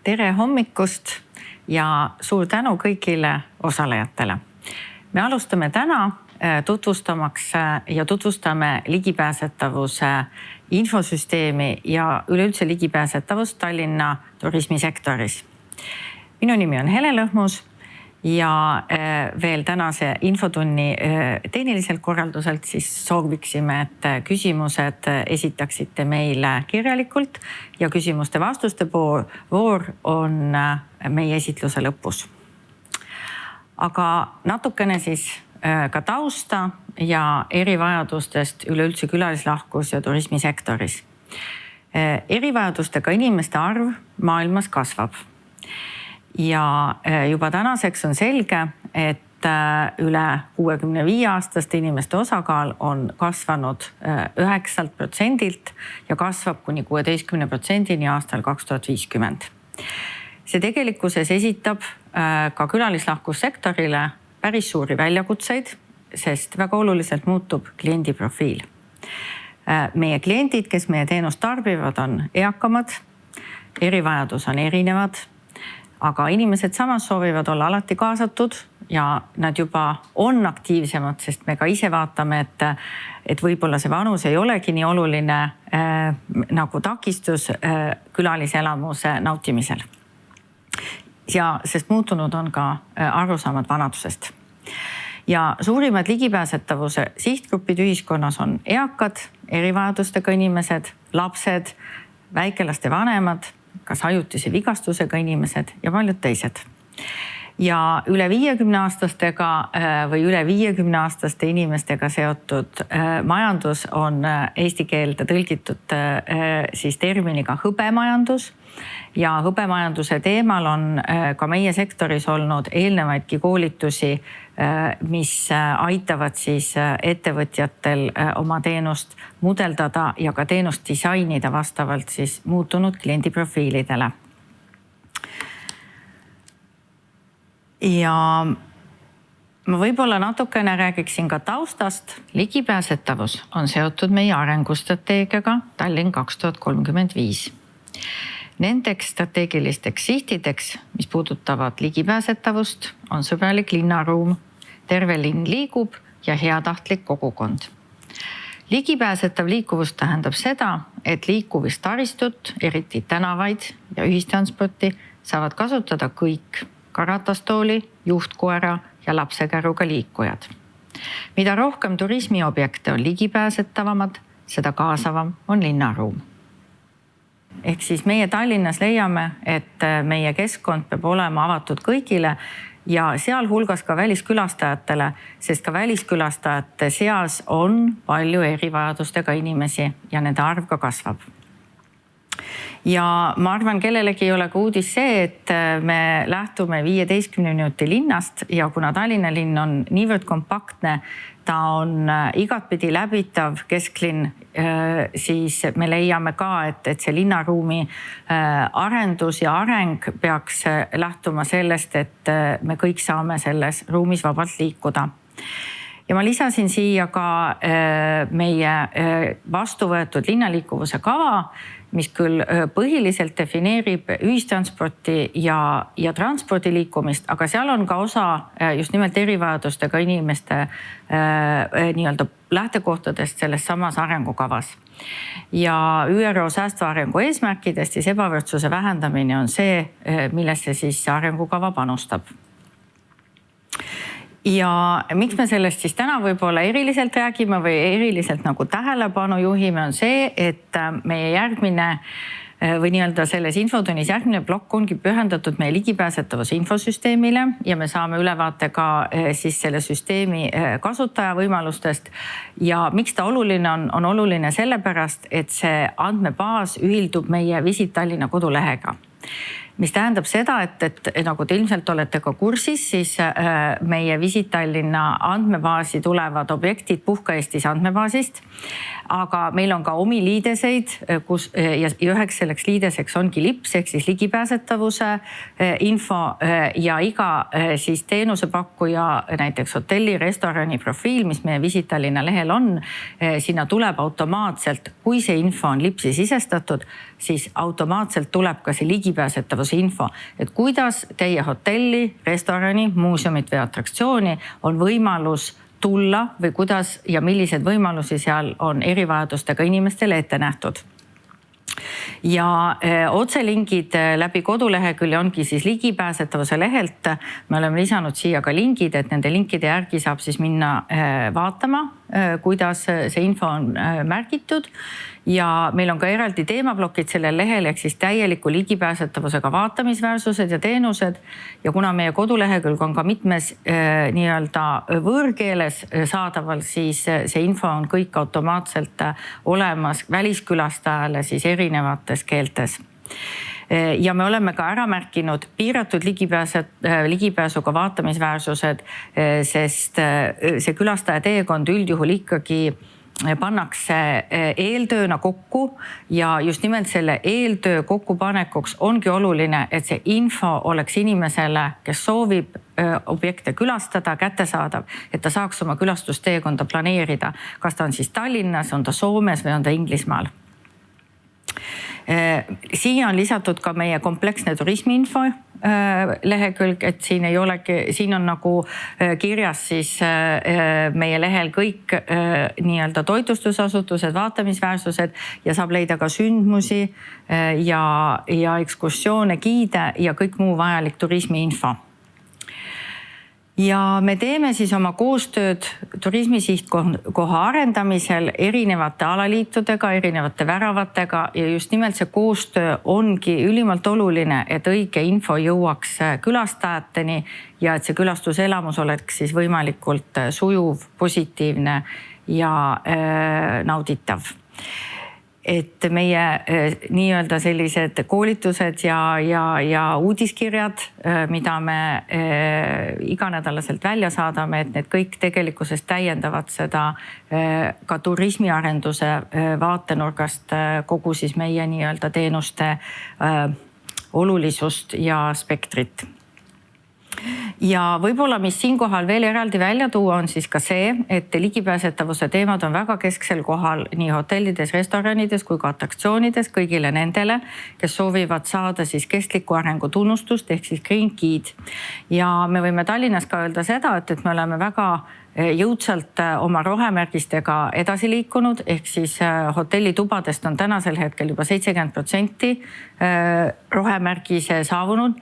Tere hommikust ja suur tänu kõigile osalejatele. Me alustame täna tutvustamaks ja tutvustame ligipääsetavuse infosüsteemi ja üleüldse ligipääsetavust Tallinna turismisektoris. Minu nimi on Hele Lõhmus ja veel tänase infotunni tehniliselt korralduselt siis sooviksime, et küsimused esitaksite meile kirjalikult ja küsimuste vastuste voor on meie esitluse lõpus. Aga natukene siis ka tausta ja erivajadustest üleüldse külalislahkus ja turismisektoris. Erivajadustega inimeste arv maailmas kasvab. Ja juba tänaseks on selge, et üle 65-aastaste inimeste osakaal on kasvanud 9% ja kasvab kuni 16% aastal 2050. See tegelikkuses esitab ka külalislahkussektorile päris suuri väljakutseid, sest väga oluliselt muutub kliendi profiil. Meie kliendid, kes meie teenust tarbivad, on eakamad, erivajadus on erinevad, aga inimesed samas soovivad olla alati kaasatud ja nad juba on aktiivsemad, sest me ka ise vaatame, et võib-olla see vanus ei olegi nii oluline nagu takistus külaliselamuse nautimisel. Ja sest muutunud on ka arusaamad vanadusest. Ja suurimad ligipääsetavuse sihtgrupid ühiskonnas on eakad, erivajadustega inimesed, lapsed, väikelaste vanemad, kas ajutise vigastusega inimesed ja paljud teised. Ja üle 50-aastastega või üle 50-aastaste inimestega seotud majandus on eesti keelde tõlgitud siis terminiga hõbemajandus. Ja hõbemajanduse teemal on ka meie sektoris olnud eelnevaidki koolitusi, mis aitavad siis ettevõtjatel oma teenust mudeldada ja ka teenust disainida vastavalt siis muutunud kliendiprofiilidele. Ja ma võib-olla natukene räägiksin ka taustast. Ligipääsetavus on seotud meie arengustrateegiaga Tallinn 2035. Nendeks strateegilisteks sihtideks, mis puudutavad ligipääsetavust, on sõbralik linnaruum, terve linn liigub ja heatahtlik kogukond. Ligipääsetav liikuvus tähendab seda, et liikuvistaristut, eriti tänavaid ja ühistransporti saavad kasutada kõik, ka ratastooli, juhtkoera ja lapsekäruga liikujad. Mida rohkem turismiobjekte on ligipääsetavamad, seda kaasavam on linnaruum. Ehk siis meie Tallinnas leiame, et meie keskkond peab olema avatud kõigile ja sealhulgas ka väliskülastajatele, sest ka väliskülastajate seas on palju erivajadustega inimesi ja nende arv ka kasvab. Ja ma arvan, kellelegi ei ole ka uudis see, et me lähtume 15 minuti linnast ja kuna Tallinna linn on niivõrd kompaktne, ta on igatpidi läbitav kesklinn, siis me leiame ka, et see linnaruumi arendus ja areng peaks lähtuma sellest, et me kõik saame selles ruumis vabalt liikuda. Ja ma lisasin siia ka meie vastu võetud linnaliikuvuse kava, mis küll põhiliselt defineerib ühistransporti ja transpordi liikumist, aga seal on ka osa just nimelt erivajadustega inimeste nii-öelda lähtekohtadest selles samas arengukavas. Ja ÜRO säästva arengu eesmärkidest siis ebavõrdsuse vähendamine on see, millesse siis arengukava panustab. Ja miks me sellest siis täna võib-olla eriliselt räägime või eriliselt nagu tähelepanu juhime on see, et meie järgmine või nii-öelda selles infotunnis järgmine plokk ongi pühendatud meie ligipääsetavuse infosüsteemile ja me saame ülevaate ka siis selle süsteemi kasutaja võimalustest. Ja miks ta oluline on oluline sellepärast, et see andmebaas ühildub meie Visit Tallinna kodulehega. Mis tähendab seda, et nagu te ilmselt olete ka kursis, siis meie Visit Tallinna andmebaasi tulevad objektid Puhka Eestis andmebaasist, aga meil on ka omi liideseid, kus ja üheks selleks liideseks ongi lips, ehk siis ligipääsetavuse info ja iga siis teenusepakkuja, näiteks hotelli, restorani profiil, mis meie Visit Tallinna lehel on, sinna tuleb automaatselt, kui see info on lipsi sisestatud, siis automaatselt tuleb ka see ligipääsetavuse info, et kuidas teie hotelli, restorani, muuseumit või atraktsiooni on võimalus tulla või kuidas ja millised võimalusi seal on erivajadustega inimestele ette nähtud. Ja otselingid läbi kodulehekülje ongi siis ligipääsetavuse lehelt. Me oleme lisanud siia ka lingid, et nende linkide järgi saab siis minna vaatama, kuidas see info on märgitud. Ja meil on ka eraldi teemablokid sellel lehel, ehk siis täieliku ligipääsetavusega vaatamisväärsused ja teenused. Ja kuna meie kodulehekülg on ka mitmes nii-öelda võõrkeeles saadaval, siis see info on kõik automaatselt olemas väliskülastajale siis erinevates keeltes. Ja me oleme ka ära märkinud piiratud ligipääsuga vaatamisväärsused, sest see külastaja teekond üldjuhul ikkagi pannakse eeltööna kokku ja just nimelt selle eeltöö kokkupanekuks ongi oluline, et see info oleks inimesele, kes soovib objekte külastada, kättesaadav, et ta saaks oma külastusteekonda planeerida. Kas ta on siis Tallinnas, on ta Soomes või on ta Inglismaal. Siia on lisatud ka meie kompleksne turismiinfo lehekülg, et siin on nagu kirjas siis meie lehel kõik nii-öelda toitlustusasutused, vaatamisväärsused ja saab leida ka sündmusi ja ekskursioone, giide ja kõik muu vajalik turismiinfo. Ja me teeme siis oma koostööd turismisihtkoha arendamisel erinevate alaliitudega, erinevate väravatega ja just nimelt see koostöö ongi ülimalt oluline, et õige info jõuaks külastajateni ja et see külastuselamus oleks siis võimalikult sujuv, positiivne ja nauditav. Et meie nii-öelda sellised koolitused ja uudiskirjad, mida me iganädalaselt välja saadame, et need kõik tegelikkuses täiendavad seda ka turismiarenduse vaatenurgast kogu siis meie nii-öelda teenuste olulisust ja spektrit. Ja võib-olla, mis siinkohal veel eraldi välja tuua, on siis ka see, et ligipääsetavuse teemad on väga kesksel kohal nii hotellides, restoranides kui ka atraktsioonides kõigile nendele, kes soovivad saada siis kestliku arengu tunnustust ehk siis Green Key'd. Ja me võime Tallinnas ka öelda seda, et me oleme väga jõudsalt oma rohemärgistega edasi liikunud, ehk siis hotellitubadest on tänasel hetkel juba 70% rohemärgise saavunud.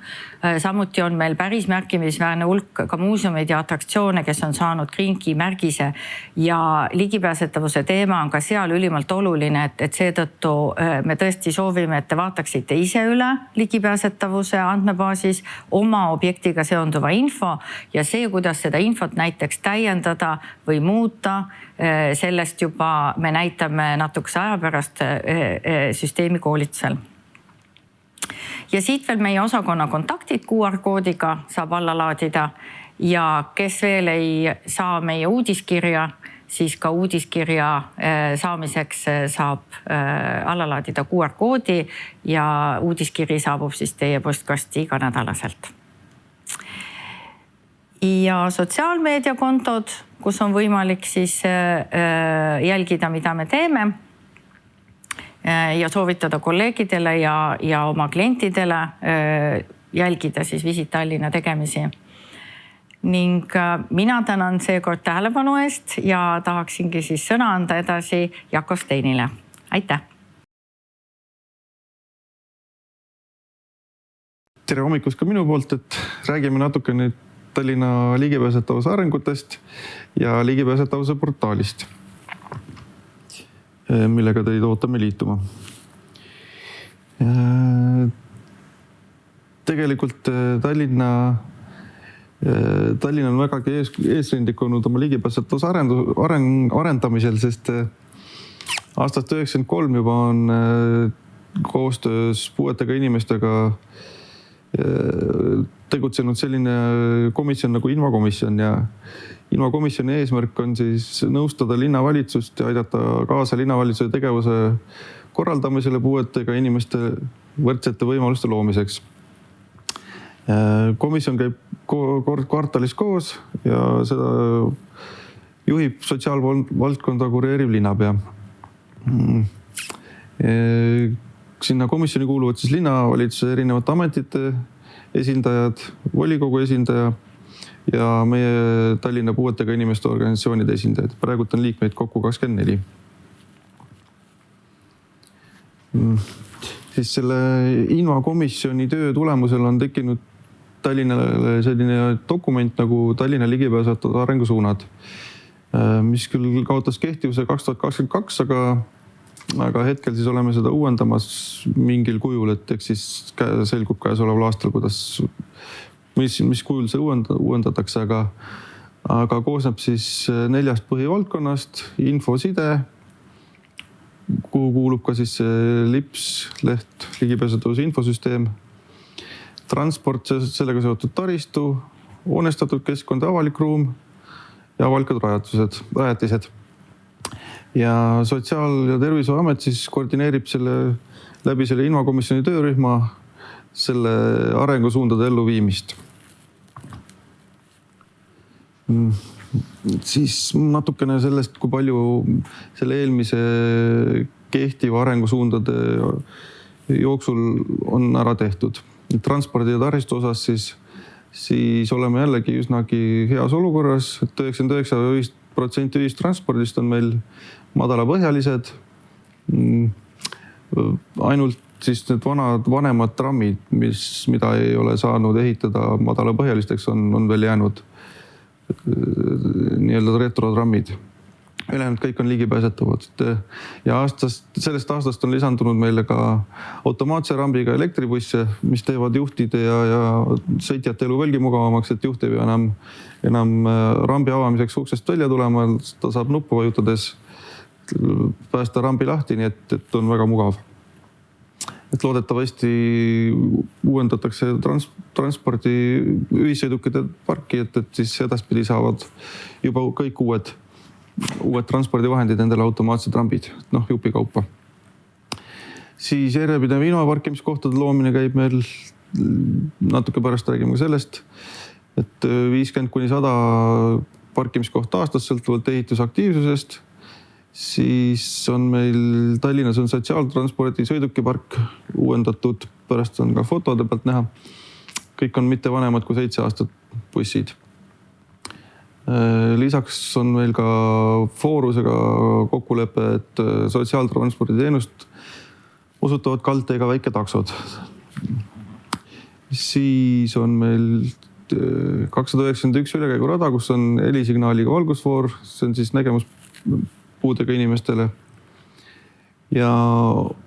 Samuti on meil päris märkimisväärne hulk ka muuseumeid ja atraktsioone, kes on saanud Green Key märgise ja ligipääsetavuse teema on ka seal ülimalt oluline, et seetõttu me tõesti soovime, et te vaataksite ise üle ligipääsetavuse andmebaasis oma objektiga seonduva info ja see, kuidas seda infot näiteks täiendada või muuta, sellest juba me näitame natukese aja pärast süsteemi koolitusel. Ja siit veel meie osakonna kontaktid QR-koodiga saab alla laadida ja kes veel ei saa meie uudiskirja, siis ka uudiskirja saamiseks saab alla laadida QR-koodi ja uudiskiri saabub siis teie postkasti iganädalaselt. Ja sotsiaalmeediakontod, kus on võimalik siis jälgida, mida me teeme ja soovitada kolleegidele ja oma klientidele jälgida siis Visit Tallinna tegemisi. Ning mina tänan seekord tähelepanu eest ja tahaksingi siis sõna anda edasi Jako Steinile. Aitäh! Tere hommikust ka minu poolt, et räägime natuke nüüd Tallinna ligipääsetavuse arengutest ja ligipääsetavuse portaalist, millega teid ootame liituma. Tegelikult Tallinna on vägagi eesrindlik olnud oma ligipääsetavuse arendamisel, sest aastast 1993 juba on koostöös puuetega inimestega tegutsenud selline komisjon nagu Invakomisjon ja Invakomisjoni eesmärk on siis nõustada linnavalitsust ja aidata kaasa linnavalitsuse tegevuse korraldamisele puuetega inimeste võrdsete võimaluste loomiseks. Komisjon käib kord kvartalis koos ja seda juhib sotsiaalvaldkonda kureeriv linnapea. sinna komisjoni kuuluvad siis linnavalitsuse erinevate ametite esindajad, volikogu esindaja ja meie Tallinna puuetega inimeste organisatsioonide esindajad. Praegult on liikmeid kokku 24. Siis selle invakomisjoni töö tulemusel on tekkinud Tallinnale selline dokument nagu Tallinna ligipääsetavad arengusuunad, mis küll kaotas kehtivuse 2022, aga hetkel siis oleme seda uuendamas mingil kujul, et eks siis selgub käesoleval aastal, mis kujul see uuendatakse, aga koosneb siis 4 põhivaldkonnast: infoside, kuhu kuulub ka siis LIPS leht, ligipääsetavuse infosüsteem, transport, sellega seotud taristu, hoonestatud keskkond, avalik ruum ja avalikud rajatised. Ja Sotsiaal- ja Tervishoiuamet siis koordineerib läbi selle invakomisjoni töörühma selle arengusuundade elluviimist. Siis natukene sellest, kui palju selle eelmise kehtiva arengusuundade jooksul on ära tehtud. Transpordi ja taristu osas siis oleme jällegi üsnagi heas olukorras, et 99% ühistranspordist on meil madalapõhjalised. Ainult siis need vanemad trammid, mida ei ole saanud ehitada madalapõhjalisteks, on veel jäänud nii-öelda retrotrammid. Ülejäänud kõik on ligipääsetavad. Ja sellest aastast on lisandunud meile ka automaatse rambiga elektribusse, mis teevad juhtide ja sõitjate elu veelgi mugavamaks, et juht ei pea enam rambi avamiseks uksest välja tulema, ta saab nuppu vajutades päästa rambi lahti, nii et on väga mugav. Et loodetavasti uuendatakse transpordi ühissõidukite parki, et siis edaspidi saavad juba kõik uued transpordivahendid endale automaatsed rambid, jupikaupa. Siis järjepidev invaparkimiskohtade loomine käib meil, natuke pärast räägime ka sellest, et 50-100 parkimiskohta aastas sõltuvalt ehitusaktiivsusest. Siis on meil Tallinnas on sotsiaaltranspordi sõidukipark uuendatud, pärast on ka fotode pealt näha. Kõik on mitte vanemad kui 7 aastat bussid. Lisaks on meil ka Foorusega kokkulepe, et sotsiaaltranspordi teenust osutavad kaldteega väiketaksod. Siis on meil 291 ülekäigurada, kus on helisignaaliga valgusfoor, see on siis nägemuspuudega inimestele. Ja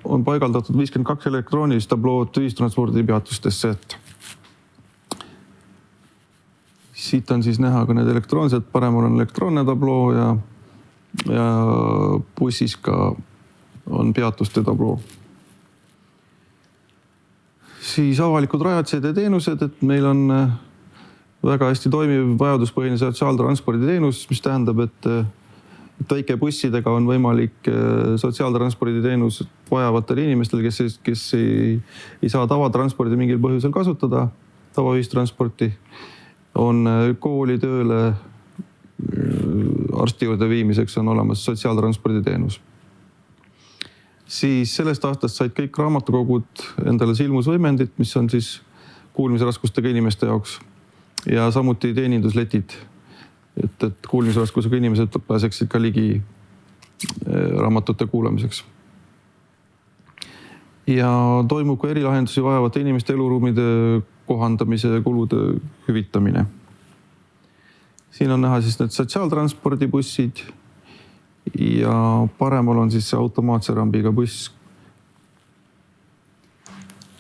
on paigaldatud 52 elektroonilist tablood ühistranspordi peatustesse. Siit on siis näha ka need elektroonsed, paremal on elektroonne tabloo ja bussis ka on peatuste tabloo. Siis avalikud rajatised ja teenused, et meil on väga hästi toimiv vajaduspõhine sotsiaaltranspordi teenus, mis tähendab, et väikebussidega on võimalik sotsiaaltranspordi teenus vajavatel inimestel, kes ei saa tavatranspordi mingil põhjusel kasutada, tavaühistransporti, on kooli tööle arsti juurde viimiseks on olemas sotsiaaltranspordi teenus. Siis sellest aastast said kõik raamatukogud endale silmusvõimendid, mis on siis kuulmisraskustega inimeste jaoks ja samuti teenindusletid, et kuulmisraskusega inimesed pääseksid ka ligi raamatute kuulamiseks. Ja toimub ka erilahendusi vajavate inimeste eluruumide kohandamise ja kulude hüvitamine. Siin on näha siis need sotsiaaltranspordibussid ja paremal on siis see automaatse rambiga buss.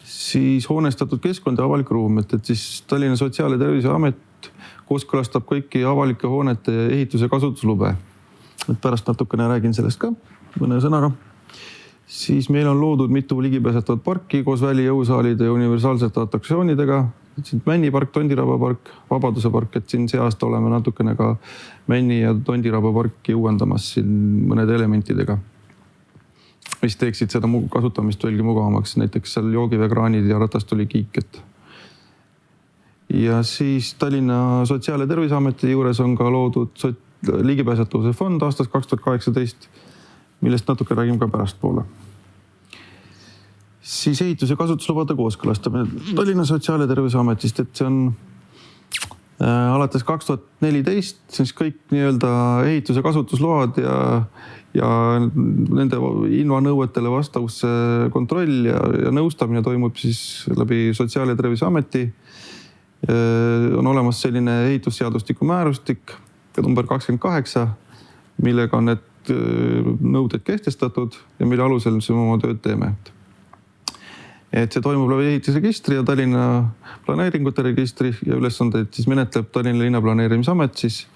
Siis hoonestatud keskkond ja avalik ruum, et siis Tallinna Sotsiaal- ja Tervishoiuamet kooskõlastab kõiki avalike hoonete ehituse kasutuslube. Et pärast natukene räägin sellest ka mõne sõnaga. Siis meil on loodud mitu ligipääsetavat parki koos välijõusaalide ja universaalsete atraktsioonidega. Männipark, Tondiraba park, Vabaduse park, et siin see aasta oleme natukene ka Männi ja Tondiraba parki uuendamas siin mõnede elementidega, mis teeksid seda kasutamist veelgi mugavamaks, näiteks seal joogiveekraanid ja ratastoolikiik. Ja siis Tallinna Sotsiaal- ja Terviseameti juures on ka loodud ligipääsetavuse fond aastast 2018, millest natuke räägime ka pärastpoole. siis ehituse kasutuslubade kooskõlastamine Tallinna Sotsiaal- ja Terviseametist, et see on alates 2014 siis kõik nii-öelda ehituse kasutusload ja nende invanõuetele vastavusse kontroll ja nõustamine toimub siis läbi Sotsiaal- ja Terviseameti. On olemas selline ehitusseadustiku määrustik number 28, millega on need nõuded kehtestatud ja mille alusel me oma tööd teeme. Et see toimub läbi ehitusregistri ja Tallinna planeeringute registri ja ülesandeid siis menetleb Tallinna linnaplaneerimisamet siis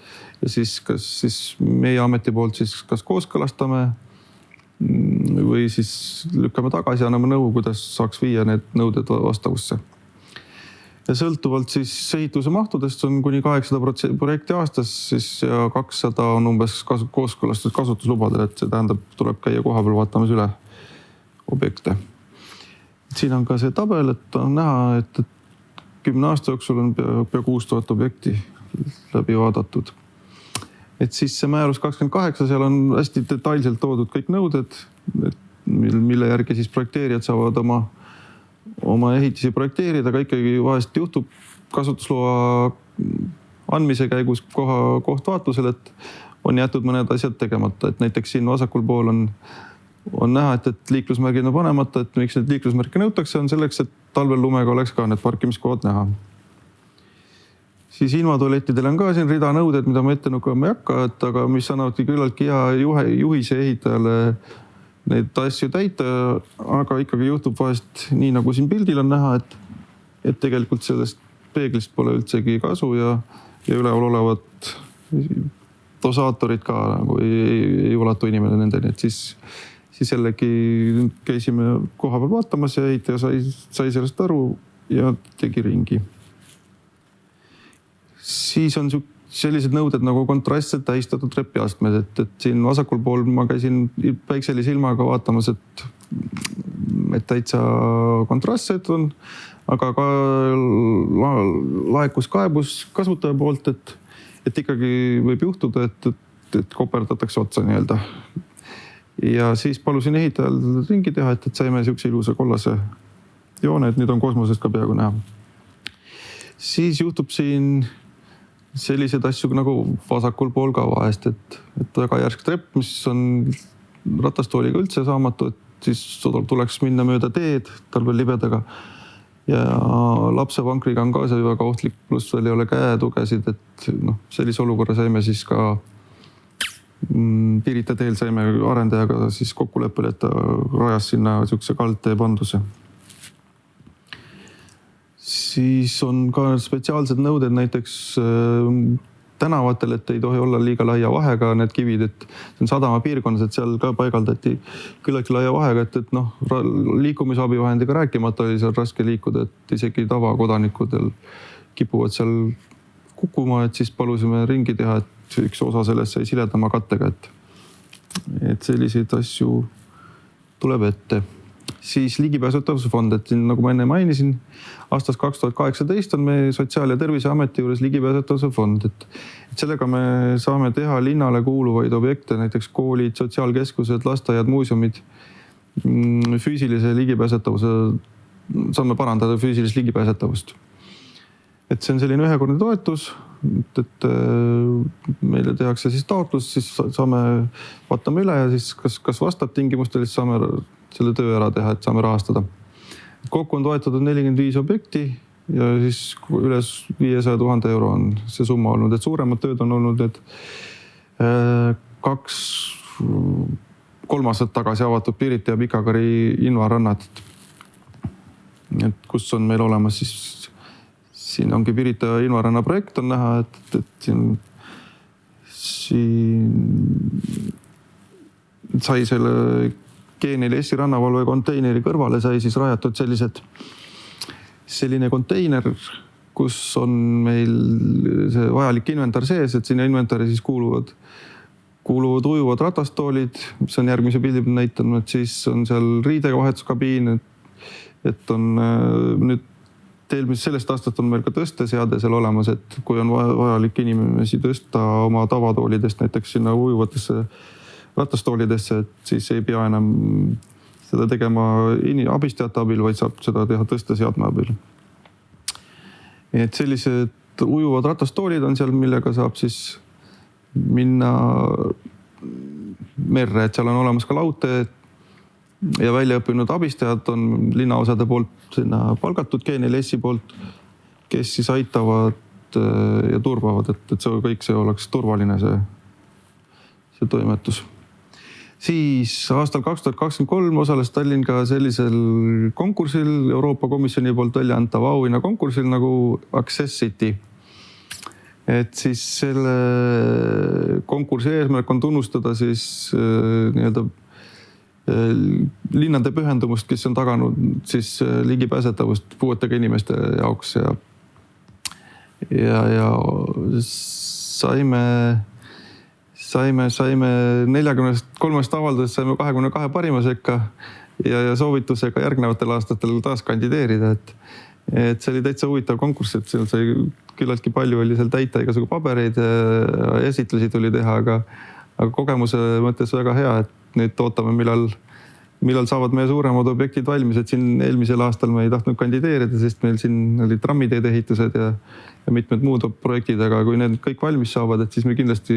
ja siis meie ameti poolt siis kas kooskõlastame või siis lükkame tagasi ja anname nõu, kuidas saaks viia need nõuded vastavusse. Ja sõltuvalt siis ehituse mahtudest on kuni 800 projekti aastas siis ja 200 on umbes kooskõlastus kasutuslubadel, et see tähendab, tuleb käia kohapeal vaatamas üle objekte. Siin on ka see tabel, et on näha, et 10 aasta jooksul on pea 6000 objekti läbi vaadatud. Et siis see määrus 28, seal on hästi detailselt toodud kõik nõuded, mille järgi siis projekteerijad saavad oma ehitisi projekteerida, aga ikkagi vahest juhtub kasutusloa andmise käigus kohtvaatlusel, et on jäetud mõned asjad tegemata. Et näiteks siin vasakul pool on näha, et liiklusmärgid on panemata, et miks need liiklusmärke nõutakse, on selleks, et talvel lumega oleks ka need parkimiskohad näha. Siis invatualettidel on ka siin rida nõuded, mida ma ette nugema ei hakka, aga mis annavadki küllaltki hea juhise ehitajale neid asju täita, aga ikkagi juhtub vahest nii, nagu siin pildil on näha, et tegelikult sellest peeglist pole üldsegi kasu ja üleval olevad dosaatorid ka nagu ei ulatu inimene nendeni, et siis jällegi käisime koha peal vaatamas ja ehitaja sai sellest aru ja tegi ringi. Siis on sellised nõuded nagu kontrastselt tähistatud trepiastmed, et siin vasakul pool ma käisin päikselise ilmaga vaatamas, et täitsa kontrastsed on, aga ka laekus kaebus kasutaja poolt, et ikkagi võib juhtuda, et koperdatakse otsa nii-öelda. Ja siis palusin ehitajal ringi teha, et saime siukse ilusa kollase joone, et nüüd on kosmosest ka peaaegu näha. Siis juhtub siin sellised asju nagu vasakul pool ka vahest, et väga järsk trepp, mis on ratastooliga üldse saamatu, et siis tuleks minna mööda teed talvel libedaga. Ja lapsevankriga on ka see väga ohtlik, pluss veel ei ole käetugesid, et sellise olukorra saime siis ka Pirita teel saime arendajaga siis kokkuleppel, et ta rajas sinna siukse kaldtee panduse. Siis on ka spetsiaalsed nõuded näiteks tänavatel, et ei tohi olla liiga laia vahega need kivid, et see on sadama piirkonnas, et seal ka paigaldati küllalt laia vahega, et liikumisabivahendiga rääkimata oli seal raske liikuda, et isegi tavakodanikudel kipuvad seal kukkuma, et siis palusime ringi teha, et üks osa sellest sai siledama kattega, et selliseid asju tuleb ette. Siis ligipääsetavuse fond, et siin, nagu ma enne mainisin, aastast 2018 on me Sotsiaal- ja Terviseameti juures ligipääsetavuse fond, et sellega me saame teha linnale kuuluvaid objekte, näiteks koolid, sotsiaalkeskused, lasteaiad, muuseumid, füüsilise ligipääsetavuse, saame parandada füüsilist ligipääsetavust. Et see on selline ühekordne toetus, et meile tehakse siis taotlus, siis vaatame üle ja siis kas vastab tingimustele, siis saame selle töö ära teha, et saame rahastada. Kokku on toetatud 45 objekti ja siis üle 500 000 euro on see summa olnud, et suuremad tööd on olnud need 3 aastat tagasi avatud Pirita ja Pikakari invarannad, et kus on meil olemas siin ongi Pirita invaranna projekt on näha, et siin sai selle G4S rannavalve konteineri kõrvale sai siis rajatud selline konteiner, kus on meil see vajalik inventar sees, et sinna inventari siis kuuluvad ujuvad ratastoolid, mis on järgmise pildi näitanud, et siis on seal riidevahetuskabiin, et on nüüd sellest aastast on meil ka tõsteseade seal olemas, et kui on vajalik inimesi tõsta oma tavatoolidest näiteks sinna ujuvatesse ratastoolidesse, et siis ei pea enam seda tegema abistajate abil, vaid saab seda teha tõsteseadme abil. Et sellised ujuvad ratastoolid on seal, millega saab siis minna merre, et seal on olemas ka lautee ja väljaõppinud abistajad on linnaosade poolt sinna palgatud GNLS-i poolt, kes siis aitavad ja turvavad, et see kõik see oleks turvaline, see toimetus. Siis aastal 2023 osales Tallinn ka sellisel konkursil, Euroopa Komisjoni poolt välja antav auhinna konkursil nagu Access City. Et siis selle konkursi eesmärk on tunnustada siis nii-öelda linnade pühendumust, kes on taganud siis ligipääsetavust puuetega inimeste jaoks ja saime 43 avaldusest saime 22 parima sekka ja soovitusega järgnevatel aastatel taas kandideerida, et see oli täitsa huvitav konkurss, et seal sai küllaltki palju oli seal täita igasugu pabereid ja esitlusi tuli teha, aga kogemuse mõttes väga hea, et nüüd ootame, millal saavad meie suuremad objektid valmis, et siin eelmisel aastal me ei tahtnud kandideerida, sest meil siin olid trammiteede ehitused ja mitmed muud projektid, aga kui need kõik valmis saavad, et siis me kindlasti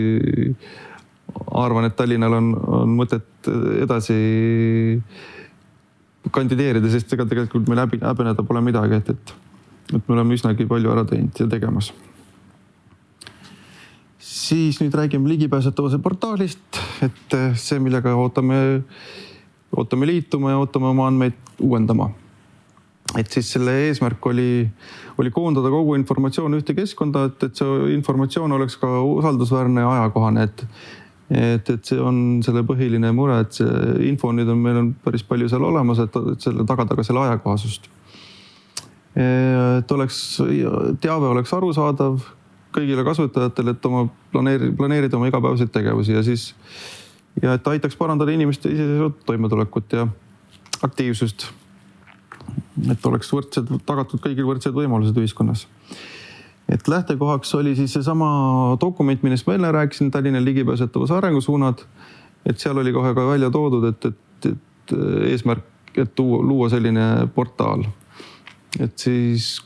arvan, et Tallinnal on mõtet edasi kandideerida, sest ega tegelikult meil häbeneda pole midagi, et me oleme üsnagi palju ära teinud ja tegemas. Siis nüüd räägime ligipääsetavuse portaalist, et see, millega ootame liituma ja ootame oma andmeid uuendama. Et siis selle eesmärk oli koondada kogu informatsioon ühte keskkonda, et see informatsioon oleks ka usaldusväärne ja ajakohane, et see on selle põhiline mure, et see info nüüd meil on päris palju seal olemas, et selle tagada ka selle ajakohasust. Et teave oleks arusaadav kõigile kasutajatele, et planeerida oma igapäevaseid tegevusi ja et aitaks parandada inimeste iseseisvat toimetulekut ja aktiivsust. Et oleks tagatud kõigil võrdsed võimalused ühiskonnas. Et lähtekohaks oli siis seesama dokument, millest ma enne rääkisin, Tallinna ligipääsetavuse arengusuunad. Et seal oli kohe ka välja toodud, et eesmärk, et luua selline portaal. Et siis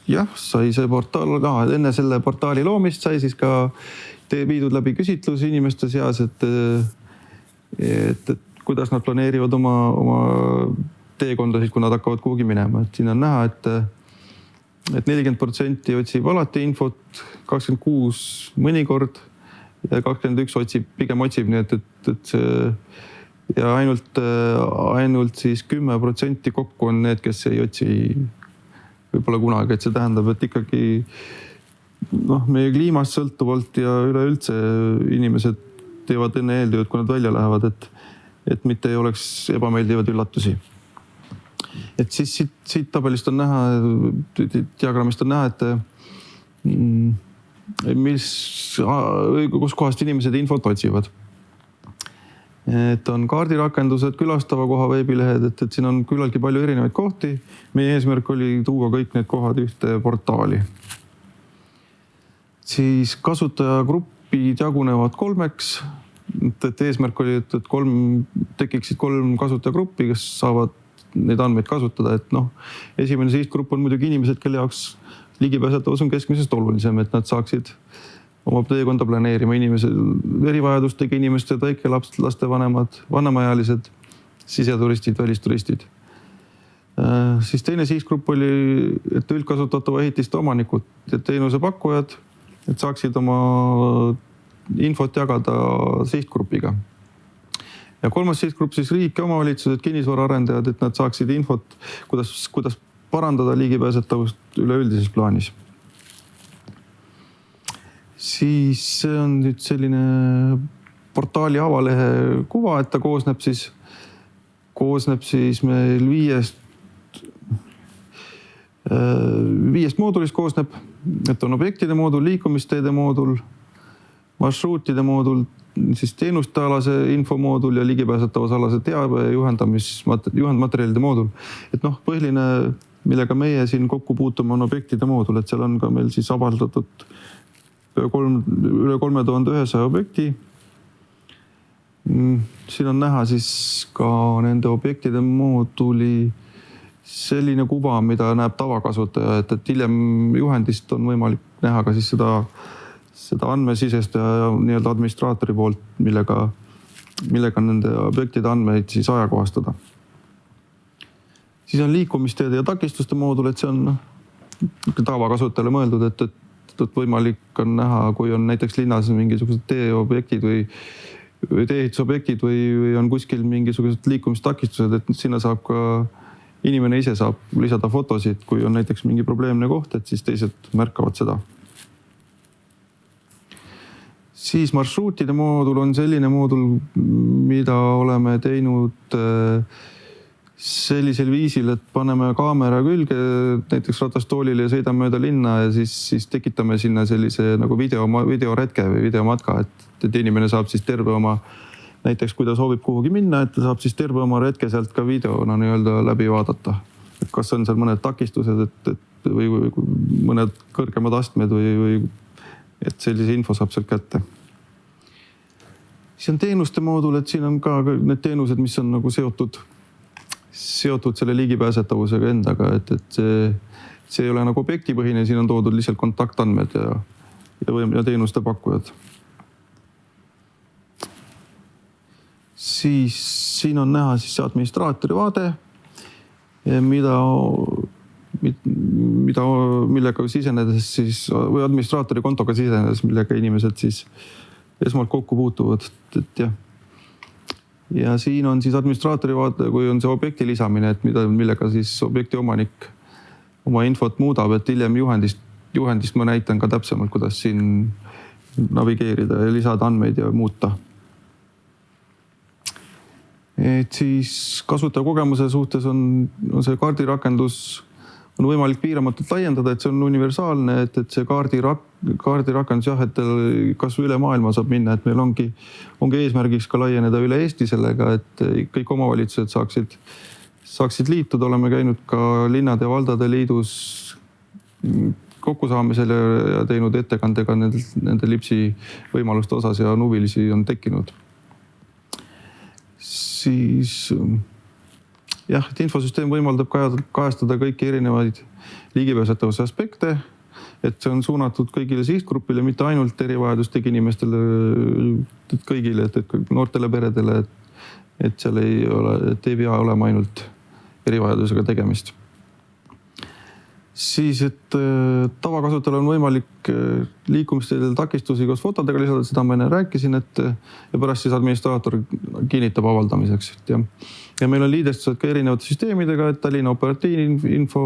jah, sai see portaal, enne selle portaali loomist sai siis ka viidud läbi küsitlus inimeste seas, et kuidas nad planeerivad oma teekondasid, kui nad hakkavad kuhugi minema. Et siin on näha, et 40% otsib alati infot, 26 mõnikord ja 21 pigem otsib, nii et see ja ainult siis 10% kokku on need, kes ei otsi võib-olla kunagi, et see tähendab, et ikkagi meie kliimast sõltuvalt ja üleüldse inimesed teevad enne eeltööd, kui nad välja lähevad, et mitte ei oleks ebameeldivad üllatusi. Et siis siit tabelist on näha, diagrammist on näha, et kus kohast inimesed infot otsivad. Et on kaardirakendused, külastava koha veebilehed, et siin on küllaltki palju erinevaid kohti. Meie eesmärk oli tuua kõik need kohad ühte portaali. Siis kasutajagrupid jagunevad 3. Et eesmärk oli, et tekiksid 3 kasutajagruppi, kes saavad neid andmeid kasutada. Et esimene sihtgrupp on muidugi inimesed, kelle jaoks ligipääsetavus on keskmisest olulisem, et nad saaksid oma teekonda planeerima erivajadustega inimesed, väikelaste vanemad, vanemaealised, siseturistid, välisturistid. Siis teine sihtgrupp oli, et üldkasutatava ehitiste omanikud ja teenusepakkujad, et saaksid oma infot jagada sihtgrupiga. Ja 3. sihtgrupp siis riik ja omavalitsused, kinnisvaraarendajad, et nad saaksid infot, kuidas parandada ligipääsetavust üleüldises plaanis. Siis see on nüüd selline portaali avalehe kuva, et ta koosneb siis meil 5 moodulist koosneb, et on objektide moodul, liikumisteede moodul, marsruutide moodul, siis teenustealase info moodul ja ligipääsetavusalase teabe juhendmaterjalide moodul. Et põhiline, millega meie siin kokku puutume, on objektide moodul, et seal on ka meil siis avaldatud üle 3100 objekti. Siin on näha siis ka nende objektide mooduli selline kuva, mida näeb tavakasutaja, et hiljem juhendist on võimalik näha ka siis seda andmesisest ja nii-öelda administraatori poolt, millega nende objektide andmeid siis ajakohastada. Siis on liikumisteede ja takistuste moodul, et see on tavakasutajale mõeldud, et võimalik on näha, kui on näiteks linnas mingisugused teeobjektid või tee-ehitusobjektid või on kuskil mingisugused liikumistakistused, et sinna saab ka inimene ise saab lisada fotosid, kui on näiteks mingi probleemne koht, et siis teised märkavad seda. Siis marsruutide moodul on selline moodul, mida oleme teinud sellisel viisil, et paneme kaamera külge näiteks ratastoolile ja sõidame mööda linna ja siis tekitame sinna sellise nagu videoretke või videomatka, et inimene saab siis terve oma, näiteks kui ta soovib kuhugi minna, et ta saab siis terve oma retke sealt ka videona nii-öelda läbi vaadata. Et kas on seal mõned takistused või mõned kõrgemad astmed või et sellise info saab sealt kätte. Siis on teenuste moodul, et siin on ka need teenused, mis on nagu seotud selle ligipääsetavusega endaga, et see ei ole nagu objektipõhine, siin on toodud lihtsalt kontaktandmed ja teenuste pakkujad. Siis siin on näha siis administraatori vaade, millega sisenedes siis, või administraatori kontoga sisenedes, millega inimesed siis esmalt kokku puutuvad, et jah. Ja siin on siis administraatori vaade, kui on see objekti lisamine, et millega siis objekti omanik oma infot muudab, et hiljem juhendist ma näitan ka täpsemalt, kuidas siin navigeerida ja lisada andmeid ja muuta. Et siis kasutajakogemuse suhtes on see kaardirakendus on võimalik piiramatult laiendada, et see on universaalne, et see kaardirakendus jah, et kas üle maailma saab minna, et meil ongi eesmärgiks ka laieneda üle Eesti sellega, et kõik omavalitsused saaksid liituda. Oleme käinud ka linnade ja valdade liidus kokkusaamisel ja teinud ettekandega nende lipsi võimaluste osas ja huvilisi on tekkinud. Siis jah, et infosüsteem võimaldab kajastada kõiki erinevaid ligipääsetavuse aspekte, et see on suunatud kõigile sihtgrupile, mitte ainult erivajadustega inimestele, kõigile, et noortele peredele, et seal ei pea olema ainult erivajadusega tegemist. Siis, et tavakasutajal on võimalik liikumisteedel takistusi koos fotodega lisada, seda ma enne rääkisin, ja pärast siis administraator kinnitab avaldamiseks. Ja meil on liidestused ka erinevate süsteemidega, et Tallinna operatiivinfo,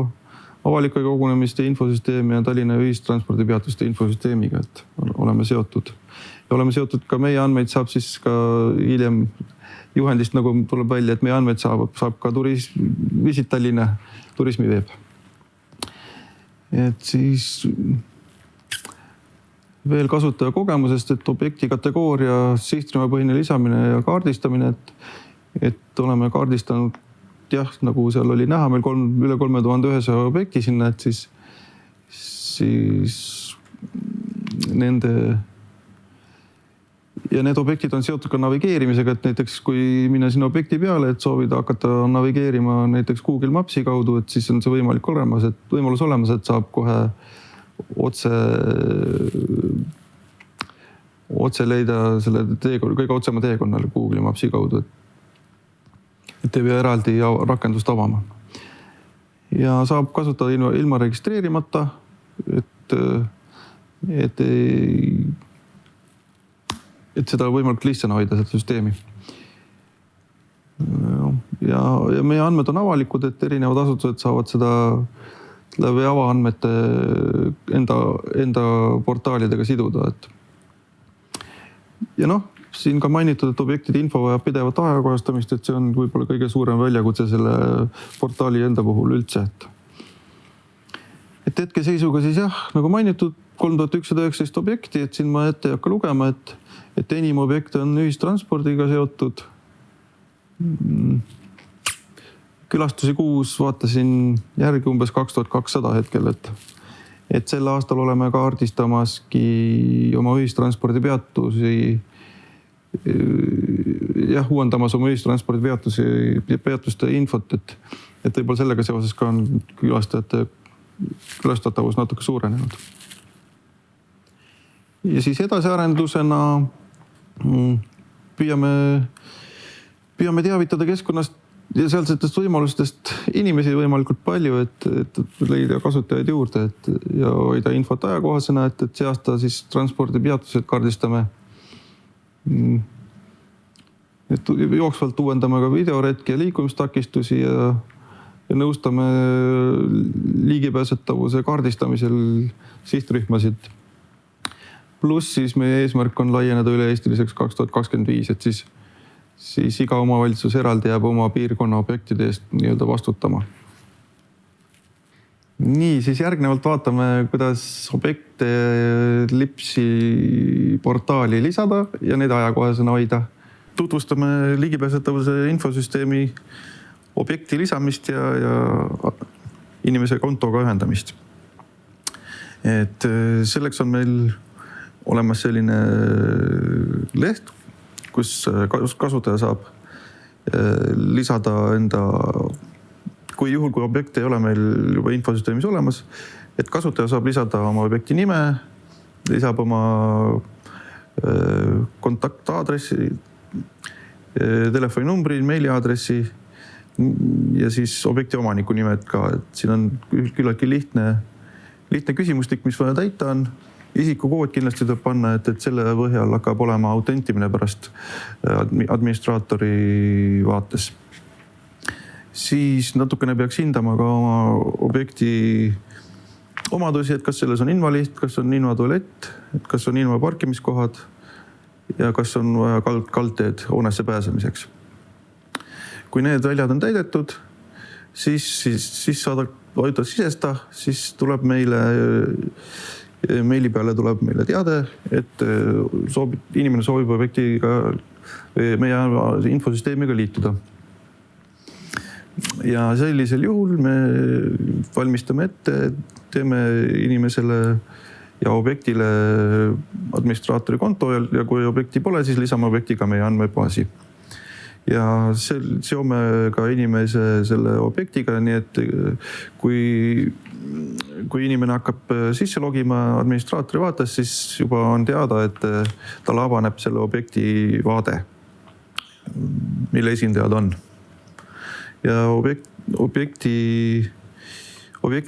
avalike kogunemiste infosüsteem ja Tallinna ühistranspordipeatuste infosüsteemiga, et oleme seotud. Ja oleme seotud ka meie andmeid saab siis ka hiljem juhendist, nagu tuleb välja, et meie andmeid saab ka Visit Tallinna turismiveeb. Et siis veel kasutaja kogemusest, et objekti kategooria, sihtrühmapõhine lisamine ja kaardistamine, et oleme kaardistanud, jah, nagu seal oli näha, meil üle 3100 objekti sinna, et siis need objektid on seotud ka navigeerimisega, et näiteks kui minna sinna objekti peale, et soovida hakata navigeerima näiteks Google Mapsi kaudu, et siis on see võimalus olemas, et saab kohe otse leida selle kõige otsema teekonnale Google Mapsi kaudu, et ei pea eraldi rakendust avama. Ja saab kasutada ilma registreerimata, et seda võimalik lihtsana hoida seda süsteemi. Ja meie andmed on avalikud, et erinevad asutused saavad seda läbi avaandmete enda portaalidega siduda. Ja siin ka mainitud, et objektide info vajab pidevat ajakohastamist, et see on võib-olla kõige suurem väljakutse selle portaali enda puhul üldse. Et hetkeseisuga siis jah, nagu mainitud, 3119 objekti, et siin ma ette ei hakka lugema, et enim objekte on ühistranspordiga seotud. Külastusi kuus vaatasin järgi umbes 2200 hetkel, et sel aastal oleme kaardistamaski oma ühistranspordipeatusi uuendamas oma ühistranspordi peatuste infot, et võib-olla sellega seoses ka on külastatavus natuke suurenenud. Ja siis edasiarendusena püüame teavitada keskkonnast ja sealsetest võimalustest inimesi võimalikult palju, et leida kasutajaid juurde ja hoida infot ajakohasena, et see aasta siis transpordipeatused kaardistame. Et jooksvalt uuendame ka videoretki ja liikumistakistusi ja nõustame ligipääsetavuse kaardistamisel sihtrühmasid. Pluss siis meie eesmärk on laieneda üle-eestiliseks 2025, et siis iga omavalitsus eraldi jääb oma piirkonna objektide eest nii-öelda vastutama. Nii, siis järgnevalt vaatame, kuidas objekte Lipsi portaali lisada ja need ajakohasena hoida. Tutvustame ligipääsetavuse infosüsteemi objekti lisamist ja inimese kontoga ühendamist. Et selleks on meil olemas selline leht, kus kasutaja saab lisada enda, kui objekt ei ole meil juba infosüsteemis olemas, et kasutaja saab lisada oma objekti nime, lisab oma kontaktaadressi, telefoninumbri, meiliaadressi ja siis objekti omaniku nimed ka. Et siin on küllaltki lihtne küsimustik, mis vaja täita on. Isikukood kindlasti tuleb panna, et selle põhjal hakkab olema autentimine pärast administraatori vaates. Siis natukene peaks hindama ka oma objekti omadusi, et kas selles on invaliht, kas on invatualett, et kas on parkimiskohad ja kas on vaja kaldteed hoonesse pääsemiseks. Kui need väljad on täidetud, siis saad aita sisesta, siis tuleb meili peale tuleb meile teade, et inimene soovib objektiga meie infosüsteemiga liituda. Ja sellisel juhul me valmistame ette, teeme inimesele ja objektile administraatori konto ja kui objekti pole, siis lisame objektiga meie andmebaasi. Ja seome ka inimese selle objektiga, nii et kui inimene hakkab sisse logima administraatori vaates, siis juba on teada, et tal avaneb selle objekti vaade, mille esindajad on. Ja objekti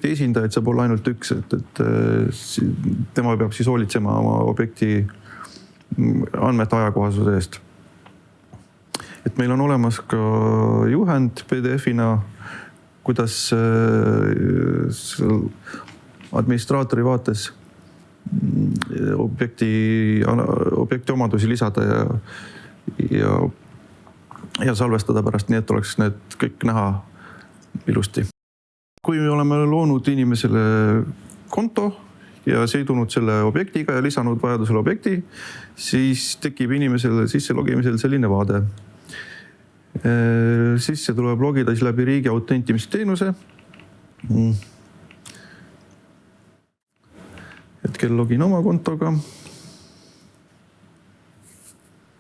esindajaid saab olla ainult üks, et tema peab siis hoolitsema oma objekti andmete ajakohasuse eest. Et meil on olemas ka juhend PDF-ina, kuidas administraatori vaates objekti omadusi lisada ja salvestada pärast, nii et oleks need kõik näha ilusti. Kui me oleme loonud inimesele konto ja sõidunud selle objektiga ja lisanud vajadusele objekti, siis tekib inimesele sisse logimisel selline vaade. Sisse tuleb logida siis läbi riigi autentimisteenuse. Hetkel login oma kontoga.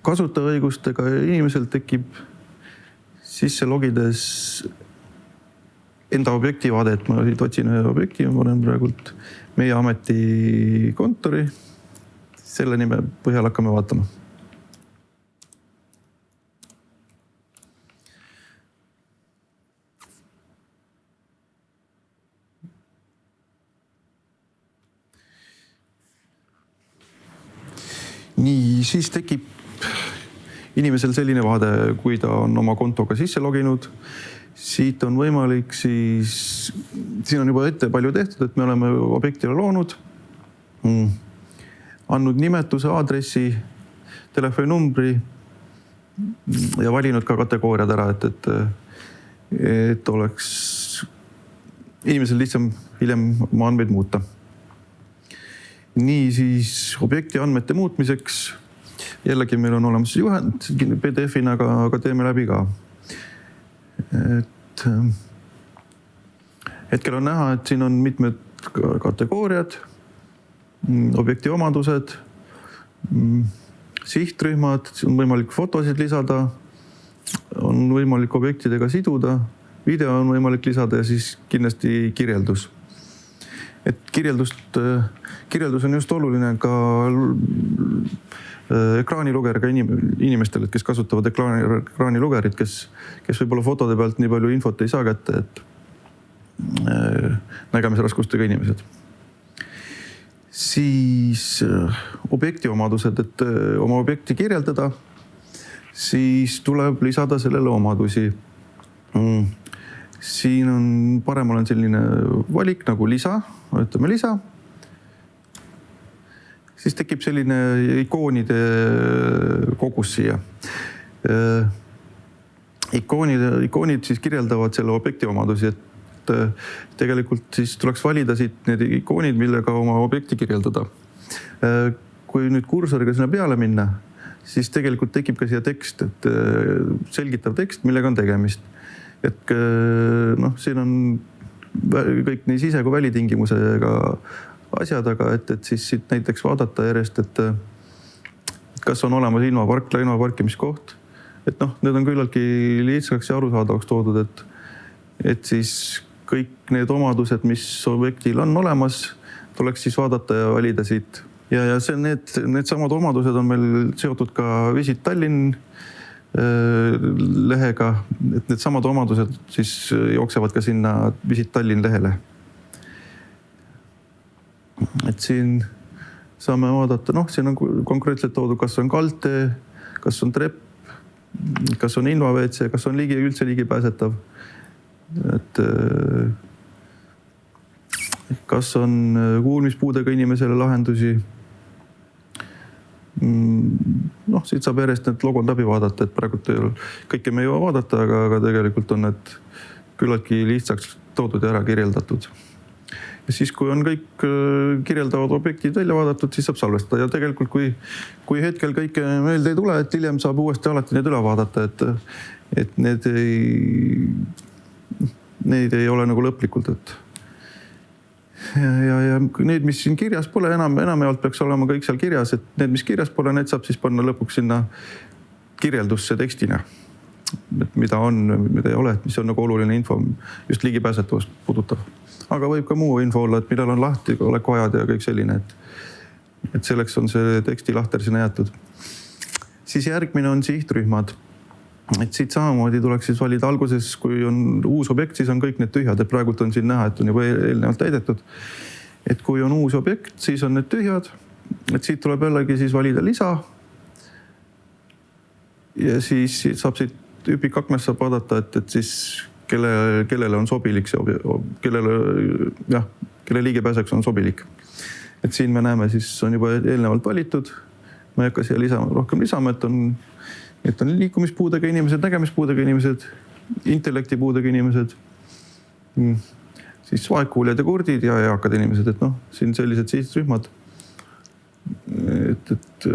Kasutajaõigustega inimesel tekib sisse logides enda objekti vaade, et ma otsin ühe objekti ja panen praegult meie ameti kontori. Selle nime põhjal hakkame vaatama. Nii, siis tekib inimesel selline vaade, kui ta on oma kontoga sisse loginud. Siit on võimalik siis, siin on juba ette palju tehtud, et me oleme objektile loonud, andnud nimetuse, aadressi, telefoninumbri ja valinud ka kategooriad ära, et oleks inimesel lihtsam hiljem oma andmeid muuta. Nii siis objekti andmete muutmiseks. Jällegi meil on olemas juhend, PDF-ina aga teeme läbi ka. Hetkel on näha, et siin on mitmed kategooriad, objekti omadused, sihtrühmad, on võimalik fotosid lisada, on võimalik objektidega siduda, video on võimalik lisada ja siis kindlasti kirjeldus. Et kirjeldus on just oluline ka ekraanilugerega inimestele, kes kasutavad ekraanilugerit, kes võib-olla fotode pealt nii palju infot ei saa kätte, et nägemisraskustega inimesed. Siis objekti omadused, et oma objekti kirjeldada, siis tuleb lisada sellele omadusi. Siin on paremal on selline valik nagu lisa, ütleme lisa. Siis tekib selline ikoonide kogus siia. Ikoonid siis kirjeldavad selle objekti omadusi, et tegelikult siis tuleks valida siit need ikoonid, millega oma objekti kirjeldada. Kui nüüd kursoriga sinna peale minna, siis tegelikult tekib ka siia tekst, et selgitav tekst, millega on tegemist. Et siin on kõik nii sise- kui välitingimusega asjad, aga et siis siit näiteks vaadata järjest, et kas on olemas invaparkimiskoht. Et need on küllaltki lihtsaks ja arusaadavaks toodud, et siis kõik need omadused, mis objektil on olemas, tuleks siis vaadata ja valida siit. Ja need samad omadused on meil seotud ka Visit Tallinn lehega, et need samad omadused siis jooksevad ka sinna Visit Tallinn lehele. Et siin saame vaadata, siin on konkreetselt toodud, kas on kaldtee, kas on trepp, kas on inva-WC, kas on üldse ligipääsetav. Et kas on kuulmispuudega inimesele lahendusi. Siit saab järjest need logod läbi vaadata, et praegu kõike me ei jõua vaadata, aga tegelikult on need küllaltki lihtsaks toodud ja ära kirjeldatud. Ja siis, kui on kõik kirjeldavad objektid välja vaadatud, siis saab salvestada. Ja tegelikult, kui hetkel kõike meelde ei tule, et hiljem saab uuesti alati need üle vaadata, et need ei ole nagu lõplikult, et ja need, mis siin kirjas pole, enamjaolt peaks olema kõik seal kirjas, et need, mis kirjas pole, need saab siis panna lõpuks sinna kirjeldusse tekstina. Et mida on, mida ei ole, et mis on nagu oluline info, just ligipääsetavust puudutav. Aga võib ka muu info olla, et millal on lahti olekuajad ja kõik selline, et selleks on see teksti lahter sinna jäetud. Siis järgmine on sihtrühmad. Et siit samamoodi tuleks siis valida alguses, kui on uus objekt, siis on kõik need tühjad, et praegult on siin näha, et on juba eelnevalt täidetud. Et kui on uus objekt, siis on need tühjad, et siit tuleb jällegi siis valida lisa. Ja siis saab siit üpikaknast saab vaadata, et siis kellele on sobilik see kelle ligipääseks on sobilik. Et siin me näeme, siis on juba eelnevalt valitud. Ma ei hakka siia rohkem lisama, et on liikumispuudega inimesed, nägemispuudega inimesed, intellektipuudega inimesed, siis vaegkuuljad ja kurdid ja eakad inimesed, et siin sellised sihtrühmad. Et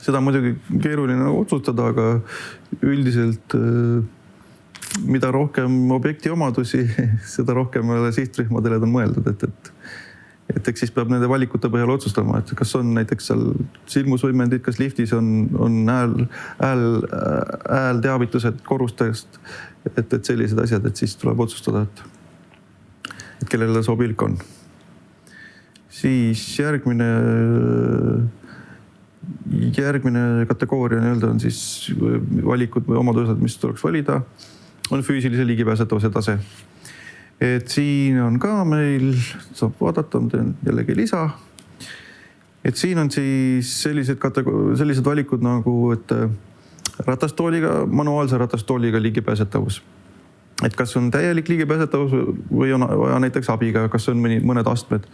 seda muidugi keeruline otsustada, aga üldiselt mida rohkem objekti omadusi, seda rohkem sihtrühmadele on mõeldud, et eks siis peab nende valikute põhjal otsustama, et kas on näiteks seal silmusvõimendid, kas liftis on häälteavitused korrustest, et sellised asjad, et siis tuleb otsustada, et kellele sobilik on. Siis järgmine kategooria on siis valikud või omadused, mis tuleks valida, on füüsilise ligipääsetavuse tase. Et siin on ka meil, saab vaadata, ma teen jällegi lisa. Et siin on siis sellised valikud nagu, et manuaalse ratastooliga ligipääsetavus. Et kas on täielik ligipääsetavus või on vaja näiteks abiga, kas on mõned astmed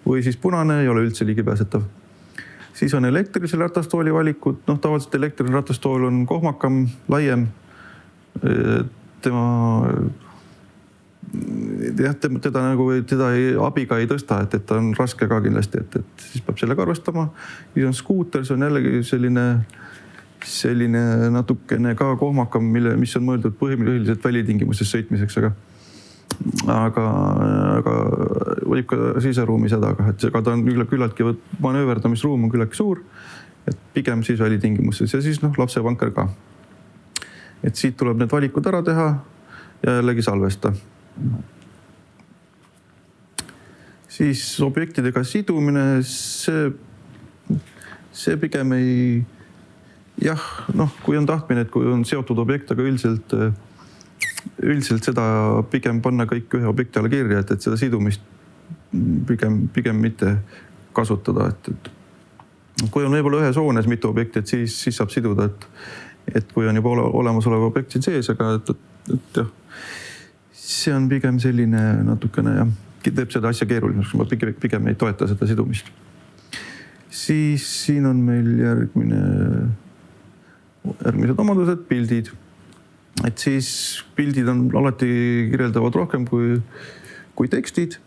või siis punane ei ole üldse ligipääsetav. Siis on elektrilise ratastooli valikud, tavaliselt elektriline ratastool on kohmakam, laiem, teda abiga ei tõsta, et ta on raske ka kindlasti, et siis peab sellega arvestama. Siis on skuuter, see on jällegi selline natukene ka kohmakam, mis on mõeldud põhimõtteliselt välitingimuses sõitmiseks, aga võib ka siseruumi seda, et ta on küllaltki manööverdamisruum on küllaltki suur et pigem siis välitingimustes ja siis lapsevanker ka. Et siit tuleb need valikud ära teha ja jällegi salvesta. Siis objektidega sidumine, see pigem ei, jah, kui on tahtmine, et kui on seotud objekt, aga üldiselt seda pigem panna kõik ühe objekti alla kirja, et seda sidumist pigem mitte kasutada. Et kui on võib-olla ühes hoones mitu objekti, et siis saab siduda, et kui on juba olemasolev objekt siin sees, aga et jah, see on pigem selline natukene ja teeb seda asja keeruliseks, ma pigem ei toeta seda sidumist. Siis siin on meil järgmised omadused, pildid. Et siis pildid on alati kirjeldavad rohkem kui tekstid.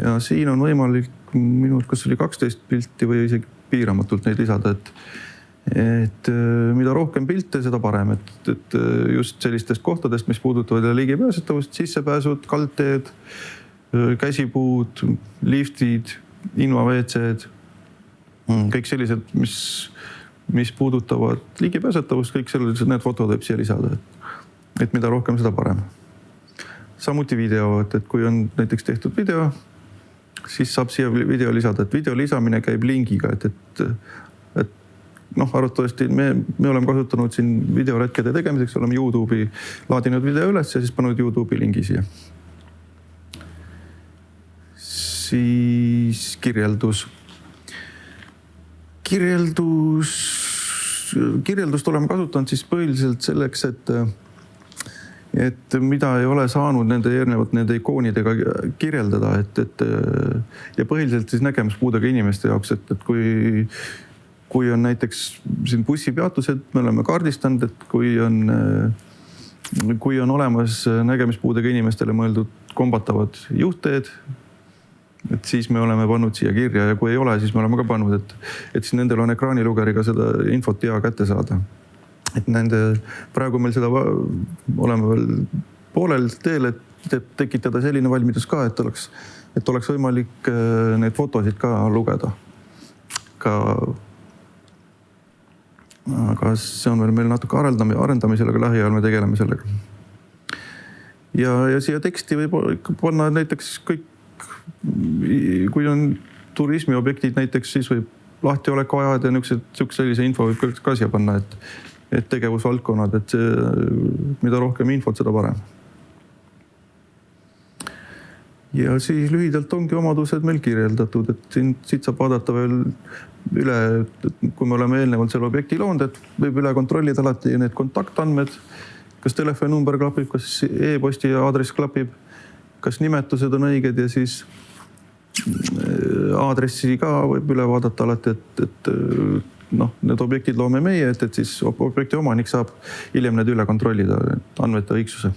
Ja siin on võimalik minult, kas oli 12 pilti või isegi piiramatult neid lisada, et mida rohkem pilte, seda parem, et just sellistest kohtadest, mis puudutavad ligipääsetavust, sissepääsud, kaldteed, käsipuud, liftid, inva-WC-d, kõik sellised, mis puudutavad ligipääsetavust, kõik sellised, need fotod võib siia lisada, et mida rohkem, seda parem. Samuti video, et kui on näiteks tehtud video, siis saab siia video lisada, et video lisamine käib lingiga, et arvatavasti me oleme kasutanud siin videoretkede tegemiseks, oleme YouTube'i laadinud video üles ja siis pannud YouTube'i lingi siia. Siis kirjeldus. Kirjeldust oleme kasutanud siis põhiliselt selleks, et mida ei ole saanud nende ikoonidega kirjeldada, ja põhiliselt siis nägemispuudega inimeste jaoks, et kui on näiteks siin bussipeatused, me oleme kaardistanud, et kui on olemas nägemispuudega inimestele mõeldud kombatavad juhtteed, et siis me oleme pannud siia kirja ja kui ei ole, siis me oleme ka pannud, et siis nendel on ekraanilugeriga seda infot hea kätte saada. Et praegu meil seda oleme veel poolel teel, et tekitada selline valmidus ka, et oleks võimalik neid fotosid ka lugeda. Aga see on veel meil natuke arendamisel, aga lähiajal me tegeleme sellega. Ja siia teksti võib panna näiteks kõik, kui on turismiobjektid näiteks, siis võib lahtiolekuajad ja sellise info võib ka siia panna, et tegevusvaldkonnad, et mida rohkem infot, seda parem. Ja siis lühidalt ongi omadused meil kirjeldatud, et siit saab vaadata veel üle, kui me oleme eelnevalt selle objekti loonud, et võib üle kontrollida alati need kontaktandmed, kas telefoninumber klapib, kas e-posti aadress klapib, kas nimetused on õiged ja siis aadressi ka võib üle vaadata alati, et need objektid loome meie, et siis objekti omanik saab hiljem need üle kontrollida, andmete õigsuse.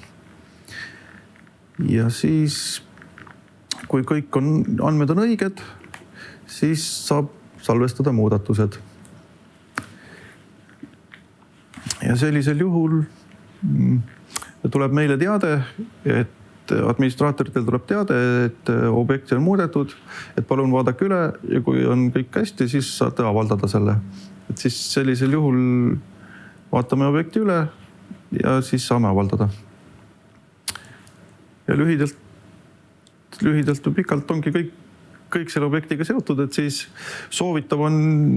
Ja siis, kui kõik andmed on õiged, siis saab salvestada muudatused. Ja sellisel juhul tuleb meile teade, et administraatoritel tuleb teade, et objekti on muudetud, et palun vaadake üle ja kui on kõik hästi, siis saate avaldada selle. Et siis sellisel juhul vaatame objekti üle ja siis saame avaldada. Ja lühidalt või pikalt ongi kõik selle objektiga seotud, et siis soovitav on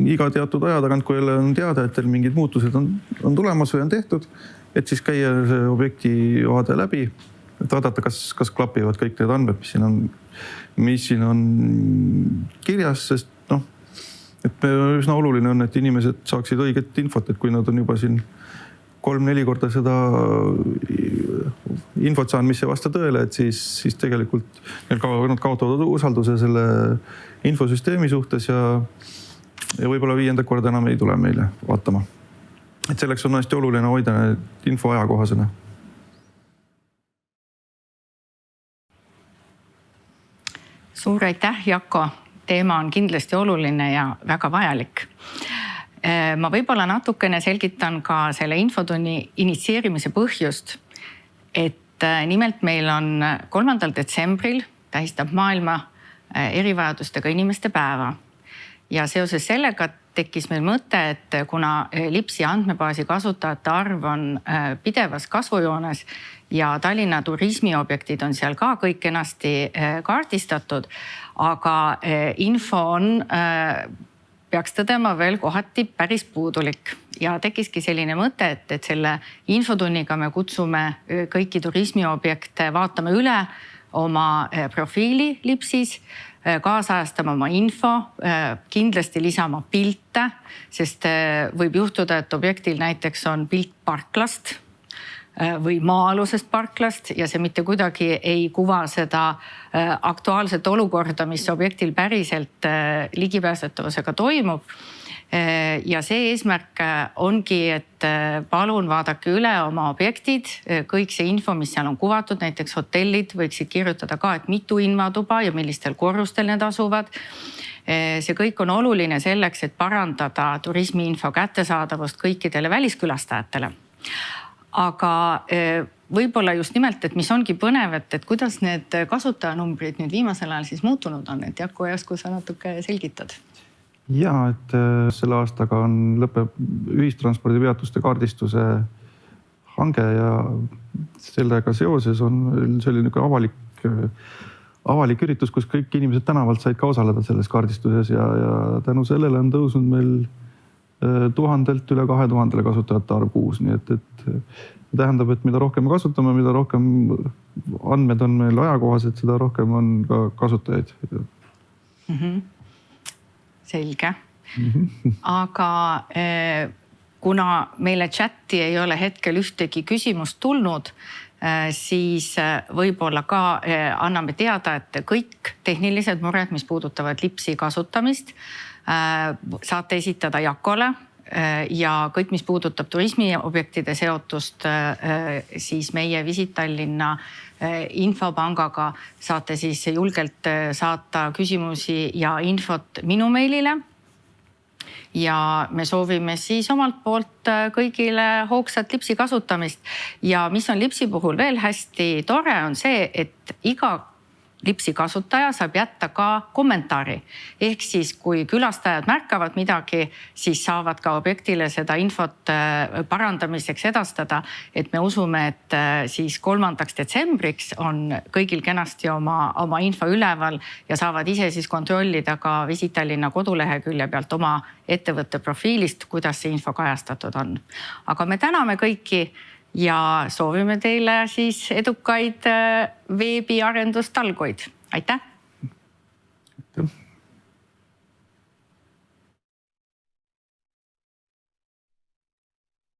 iga teatud aja tagant, kui jälle on teada, et teil mingid muutused on tulemas või on tehtud, et siis käia see objekti vaade läbi, et vaadata, kas klapivad kõik need andmed, mis siin on kirjas, sest et üsna oluline on, et inimesed saaksid õiget infot, et kui nad on juba siin 3-4 korda seda infot saanud, mis ei vasta tõele, et siis tegelikult nad kaotavad usalduse selle infosüsteemi suhtes ja võib-olla 5. korda enam ei tule meile vaatama. Et selleks on hästi oluline hoida info ajakohasena. Suur aitäh, Jako! Teema on kindlasti oluline ja väga vajalik. Ma võib-olla natukene selgitan ka selle infotunni initsieerimise põhjust, et nimelt meil on 3. detsembril tähistab maailma erivajadustega inimeste päeva. ja seoses sellega tekkis meil mõte, et kuna Lipsi andmebaasi kasutajate arv on pidevas kasvujoones ja Tallinna turismiobjektid on seal ka kõik kenasti kaardistatud, aga info on, peaks tõdema, veel kohati päris puudulik ja tekkiski selline mõte, et selle infotunniga me kutsume kõiki turismiobjekte, vaatame üle oma profiili Lipsis, kaasajastama oma info, kindlasti lisama pilte, sest võib juhtuda, et objektil näiteks on pilt parklast või maa-alusest parklast ja see mitte kuidagi ei kuva seda aktuaalset olukorda, mis objektil päriselt ligipääsetavusega toimub. Ja see eesmärk ongi, et palun vaadake üle oma objektid, kõik see info, mis seal on kuvatud, näiteks hotellid võiksid kirjutada ka, et mitu invatuba ja millistel korrustel need asuvad. See kõik on oluline selleks, et parandada turismiinfo kättesaadavust kõikidele väliskülastajatele. Aga võib-olla just nimelt, et mis ongi põnev, et kuidas need kasutajanumbrid nüüd viimasel ajal siis muutunud on, et Jaku, järsku sa natuke selgitad? Ja, et selle aastaga lõpeb ühistranspordipeatuste kaardistuse hange ja sellega seoses on selline avalik üritus, kus kõik inimesed tänavalt said ka osaleda selles kaardistuses ja tänu sellele on tõusnud meil 1000-lt üle 2000 kasutajate arv kuus. Nii et tähendab, et mida rohkem me kasutame, mida rohkem andmed on meil ajakohased, seda rohkem on ka kasutajaid. Selge. Aga kuna meile chatti ei ole hetkel ühtegi küsimust tulnud, siis võib-olla ka anname teada, et kõik tehnilised mured, mis puudutavad Lipsi kasutamist, saate esitada Jakole ja kõik, mis puudutab turismiobjektide seotust, siis meie Visit Tallinna infopangaga saate siis julgelt saata küsimusi ja infot minu meilile. Ja me soovime siis omalt poolt kõigile hoogsat Lipsi kasutamist. Ja mis on Lipsi puhul veel hästi tore, on see, et iga Lipsi kasutaja saab jätta ka kommentaari. Ehk siis, kui külastajad märkavad midagi, siis saavad ka objektile seda infot parandamiseks edastada. Et me usume, et siis 3. detsembriks on kõigil kenasti oma info üleval ja saavad ise siis kontrollida ka Visit Tallinna kodulehekülje pealt oma ettevõtte profiilist, kuidas see info kajastatud on. Aga me täname kõiki ja soovime teile siis edukaid veebiarendustalguid. Aitäh!